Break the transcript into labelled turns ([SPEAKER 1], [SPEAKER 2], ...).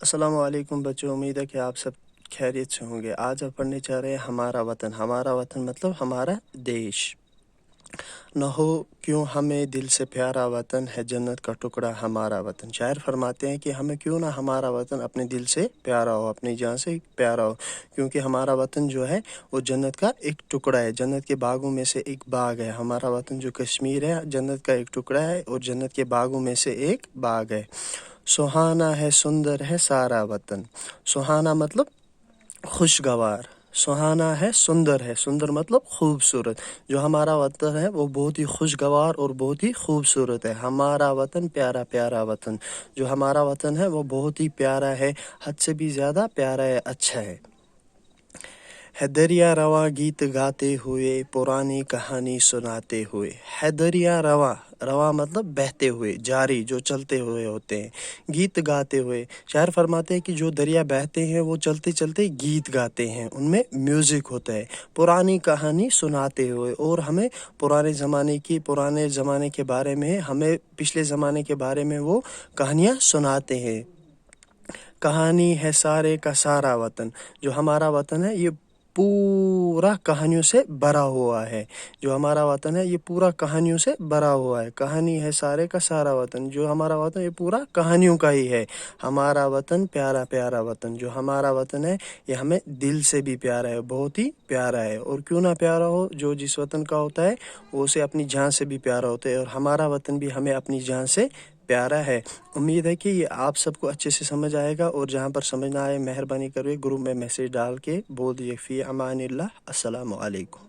[SPEAKER 1] السلام علیکم بچوں، امید ہے کہ آپ سب خیریت سے ہوں گے۔ آج ہم پڑھنے جا رہے ہیں ہمارا وطن۔ ہمارا وطن مطلب ہمارا دیش۔ نہ ہو کیوں ہمیں دل سے پیارا وطن ہے جنت کا ٹکڑا ہمارا وطن۔ شاعر فرماتے ہیں کہ ہمیں کیوں نہ ہمارا وطن اپنے دل سے پیارا ہو، اپنی جان سے پیارا ہو، کیونکہ ہمارا وطن جو ہے وہ جنت کا ایک ٹکڑا ہے، جنت کے باغوں میں سے ایک باغ ہے۔ ہمارا وطن جو کشمیر ہے جنت کا ایک ٹکڑا ہے اور جنت کے باغوں میں سے ایک باغ ہے۔ سہانا ہے سندر ہے سارا وطن۔ سہانا مطلب خوشگوار، سہانا ہے سندر مطلب خوبصورت۔ جو ہمارا وطن ہے وہ بہت ہی خوشگوار اور بہت ہی خوبصورت ہے۔ ہمارا وطن پیارا پیارا وطن، جو ہمارا وطن ہے وہ بہت ہی پیارا ہے، حد سے بھی زیادہ پیارا ہے، اچھا ہے۔ ہے دریا رواں گیت گاتے ہوئے پرانی کہانی سناتے ہوئے۔ ہے دریا رواں، رواں مطلب بہتے ہوئے، جاری جو چلتے ہوئے ہوتے ہیں، گیت گاتے ہوئے۔ شاعر فرماتے ہیں کہ جو دریا بہتے ہیں وہ چلتے چلتے گیت گاتے ہیں، ان میں میوزک ہوتا ہے۔ پرانی کہانی سناتے ہوئے، اور ہمیں پرانے زمانے کے بارے میں، ہمیں پچھلے زمانے کے بارے میں وہ کہانیاں سناتے ہیں۔ کہانی ہے سارے کا سارا وطن۔ جو ہمارا وطن ہے یہ پورا کہانیوں سے بھرا ہوا ہے۔ جو ہمارا وطن ہے یہ پورا کہانیوں سے بھرا ہوا ہے۔ کہانی ہے سارے کا سارا وطن، جو ہمارا وطن یہ پورا کہانیوں کا ہی ہے۔ ہمارا وطن پیارا پیارا وطن، جو ہمارا وطن ہے یہ ہمیں دل سے بھی پیارا ہے، بہت ہی پیارا ہے۔ اور کیوں نہ پیارا ہو، جو جس وطن کا ہوتا ہے وہ اسے اپنی جان سے بھی پیارا ہوتا ہے، اور ہمارا وطن بھی ہمیں اپنی جان سے پیارا ہے۔ امید ہے کہ یہ آپ سب کو اچھے سے سمجھ آئے گا، اور جہاں پر سمجھ نہ آئے مہربانی کرے گروپ میں میسیج ڈال کے بول دیجیے۔ فی امان اللہ، السلام علیکم۔